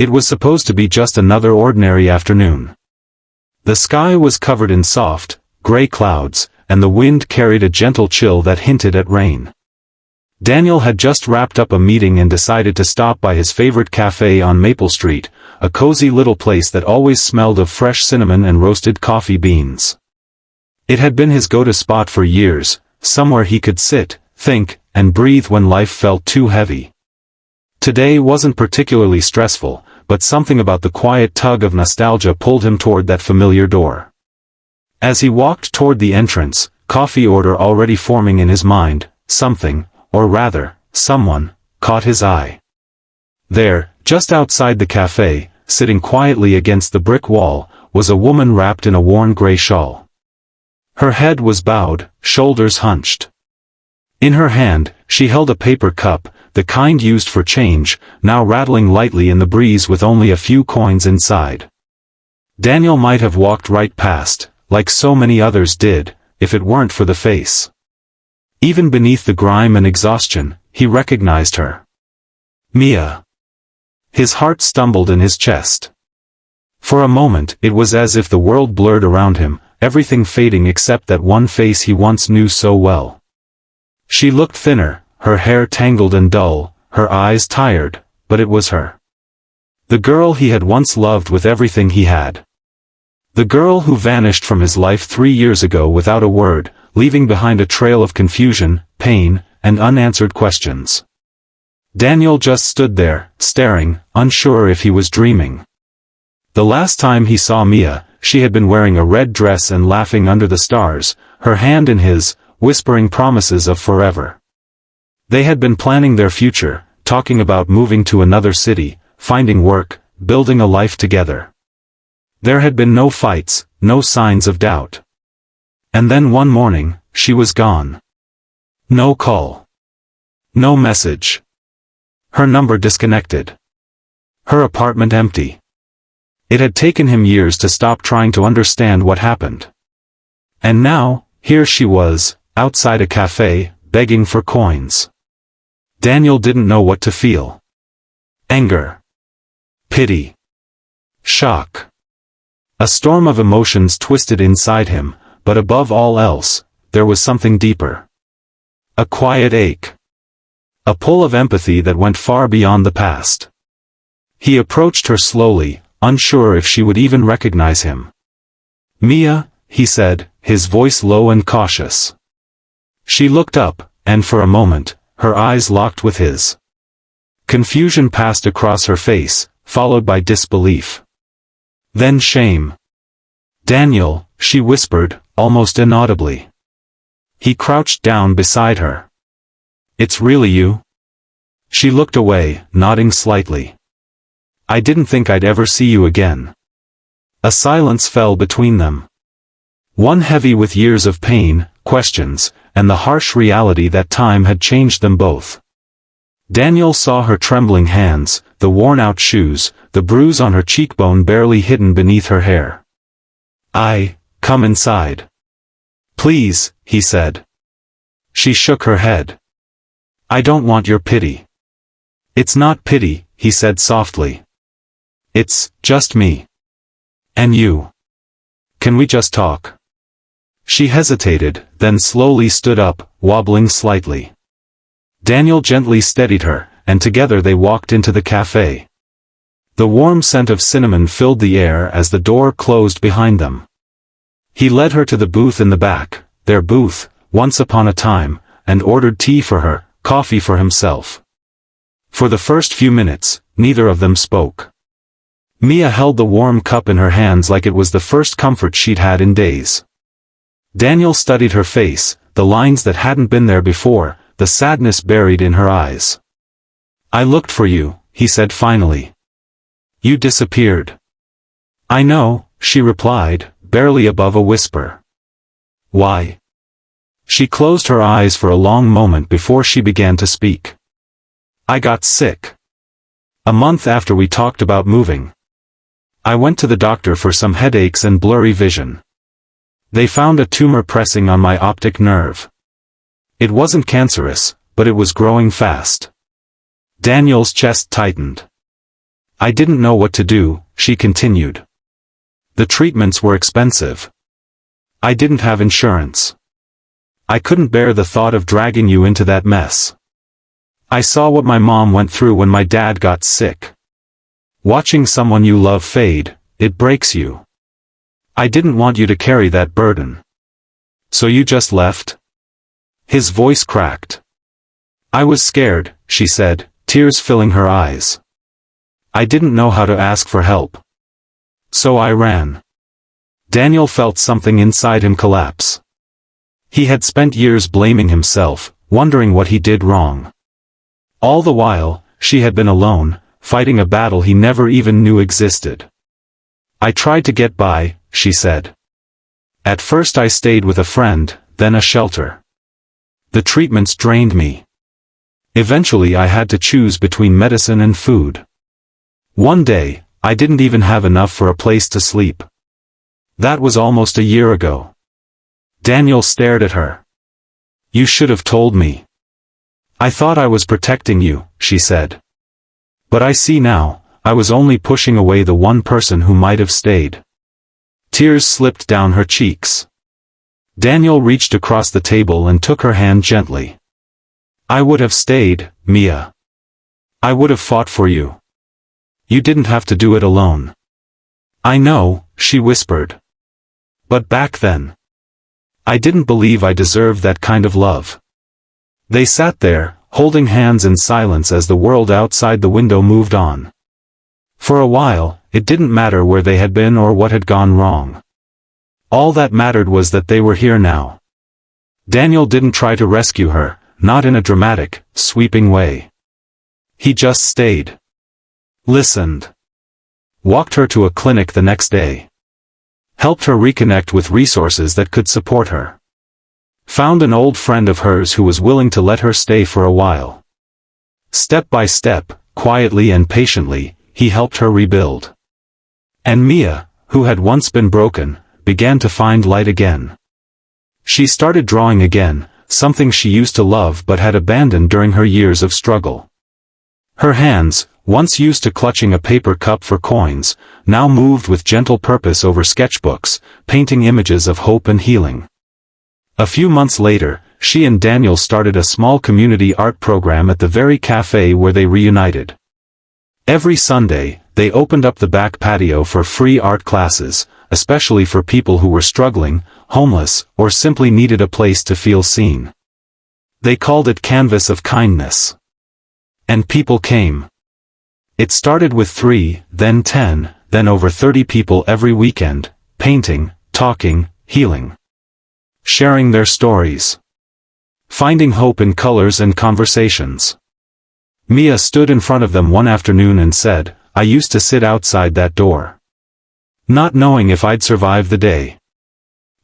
It was supposed to be just another ordinary afternoon. The sky was covered in soft, gray clouds, and the wind carried a gentle chill that hinted at rain. Daniel had just wrapped up a meeting and decided to stop by his favorite cafe on Maple Street, a cozy little place that always smelled of fresh cinnamon and roasted coffee beans. It had been his go-to spot for years, somewhere he could sit, think, and breathe when life felt too heavy. Today wasn't particularly stressful, but something about the quiet tug of nostalgia pulled him toward that familiar door. As he walked toward the entrance, coffee order already forming in his mind, something, or rather, someone, caught his eye. There, just outside the cafe, sitting quietly against the brick wall, was a woman wrapped in a worn gray shawl. Her head was bowed, shoulders hunched. In her hand, she held a paper cup, the kind used for change, now rattling lightly in the breeze with only a few coins inside. Daniel might have walked right past, like so many others did, if it weren't for the face. Even beneath the grime and exhaustion, he recognized her. Mia. His heart stumbled in his chest. For a moment it was as if the world blurred around him, everything fading except that one face he once knew so well. She looked thinner, her hair tangled and dull, her eyes tired, but it was her. The girl he had once loved with everything he had. The girl who vanished from his life 3 years ago without a word, leaving behind a trail of confusion, pain, and unanswered questions. Daniel just stood there, staring, unsure if he was dreaming. The last time he saw Mia, she had been wearing a red dress and laughing under the stars, her hand in his, whispering promises of forever. They had been planning their future, talking about moving to another city, finding work, building a life together. There had been no fights, no signs of doubt. And then one morning, she was gone. No call. No message. Her number disconnected. Her apartment empty. It had taken him years to stop trying to understand what happened. And now, here she was, outside a cafe, begging for coins. Daniel didn't know what to feel. Anger. Pity. Shock. A storm of emotions twisted inside him, but above all else, there was something deeper. A quiet ache. A pull of empathy that went far beyond the past. He approached her slowly, unsure if she would even recognize him. Mia, he said, his voice low and cautious. She looked up, and for a moment, her eyes locked with his. Confusion passed across her face, followed by disbelief. Then shame. Daniel, she whispered, almost inaudibly. He crouched down beside her. It's really you? She looked away, nodding slightly. I didn't think I'd ever see you again. A silence fell between them. One heavy with years of pain, questions, and the harsh reality that time had changed them both. Daniel saw her trembling hands, the worn-out shoes, the bruise on her cheekbone barely hidden beneath her hair. Come inside. Please, he said. She shook her head. I don't want your pity. It's not pity, he said softly. It's just me. And you. Can we just talk? She hesitated, then slowly stood up, wobbling slightly. Daniel gently steadied her, and together they walked into the cafe. The warm scent of cinnamon filled the air as the door closed behind them. He led her to the booth in the back, their booth, once upon a time, and ordered tea for her, coffee for himself. For the first few minutes, neither of them spoke. Mia held the warm cup in her hands like it was the first comfort she'd had in days. Daniel studied her face, the lines that hadn't been there before, the sadness buried in her eyes. I looked for you, he said finally. You disappeared. I know, she replied, barely above a whisper. Why? She closed her eyes for a long moment before she began to speak. I got sick. A month after we talked about moving. I went to the doctor for some headaches and blurry vision. They found a tumor pressing on my optic nerve. It wasn't cancerous, but it was growing fast. Daniel's chest tightened. I didn't know what to do, she continued. The treatments were expensive. I didn't have insurance. I couldn't bear the thought of dragging you into that mess. I saw what my mom went through when my dad got sick. Watching someone you love fade, it breaks you. I didn't want you to carry that burden. So you just left? His voice cracked. I was scared, she said, tears filling her eyes. I didn't know how to ask for help. So I ran. Daniel felt something inside him collapse. He had spent years blaming himself, wondering what he did wrong. All the while, she had been alone, fighting a battle he never even knew existed. I tried to get by, she said. At first I stayed with a friend, then a shelter. The treatments drained me. Eventually I had to choose between medicine and food. One day, I didn't even have enough for a place to sleep. That was almost a year ago. Daniel stared at her. You should have told me. I thought I was protecting you, she said. But I see now, I was only pushing away the one person who might have stayed. Tears slipped down her cheeks. Daniel reached across the table and took her hand gently. I would have stayed, Mia. I would have fought for you. You didn't have to do it alone. I know, she whispered. But back then, I didn't believe I deserved that kind of love. They sat there, holding hands in silence as the world outside the window moved on. For a while, it didn't matter where they had been or what had gone wrong. All that mattered was that they were here now. Daniel didn't try to rescue her, not in a dramatic, sweeping way. He just stayed. Listened. Walked her to a clinic the next day. Helped her reconnect with resources that could support her. Found an old friend of hers who was willing to let her stay for a while. Step by step, quietly and patiently, he helped her rebuild. And Mia, who had once been broken, began to find light again. She started drawing again, something she used to love but had abandoned during her years of struggle. Her hands, once used to clutching a paper cup for coins, now moved with gentle purpose over sketchbooks, painting images of hope and healing. A few months later, she and Daniel started a small community art program at the very cafe where they reunited. Every Sunday, they opened up the back patio for free art classes, especially for people who were struggling, homeless, or simply needed a place to feel seen. They called it Canvas of Kindness. And people came. It started with 3, then 10, then over 30 people every weekend, painting, talking, healing. Sharing their stories. Finding hope in colors and conversations. Mia stood in front of them one afternoon and said, I used to sit outside that door. Not knowing if I'd survive the day.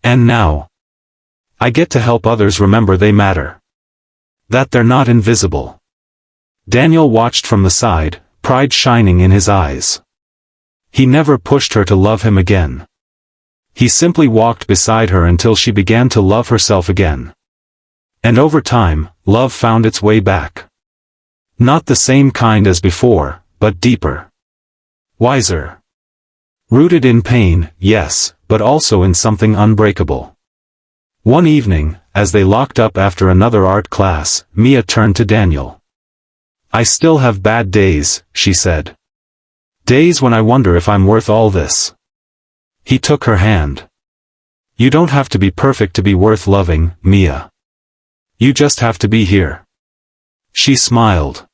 And now, I get to help others remember they matter. That they're not invisible. Daniel watched from the side, pride shining in his eyes. He never pushed her to love him again. He simply walked beside her until she began to love herself again. And over time, love found its way back. Not the same kind as before, but deeper. Wiser. Rooted in pain, yes, but also in something unbreakable. One evening, as they locked up after another art class, Mia turned to Daniel. I still have bad days, she said. Days when I wonder if I'm worth all this. He took her hand. You don't have to be perfect to be worth loving, Mia. You just have to be here. She smiled.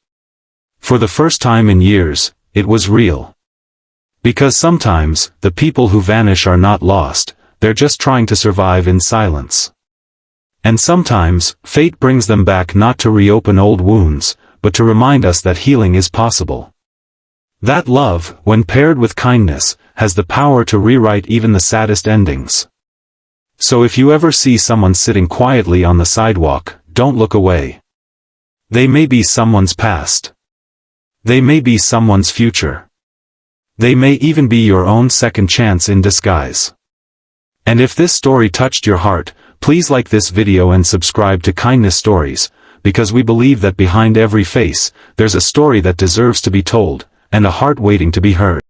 For the first time in years, it was real. Because sometimes, the people who vanish are not lost, they're just trying to survive in silence. And sometimes, fate brings them back not to reopen old wounds, but to remind us that healing is possible. That love, when paired with kindness, has the power to rewrite even the saddest endings. So if you ever see someone sitting quietly on the sidewalk, don't look away. They may be someone's past. They may be someone's future. They may even be your own second chance in disguise. And if this story touched your heart, please like this video and subscribe to Kindness Stories, because we believe that behind every face, there's a story that deserves to be told, and a heart waiting to be heard.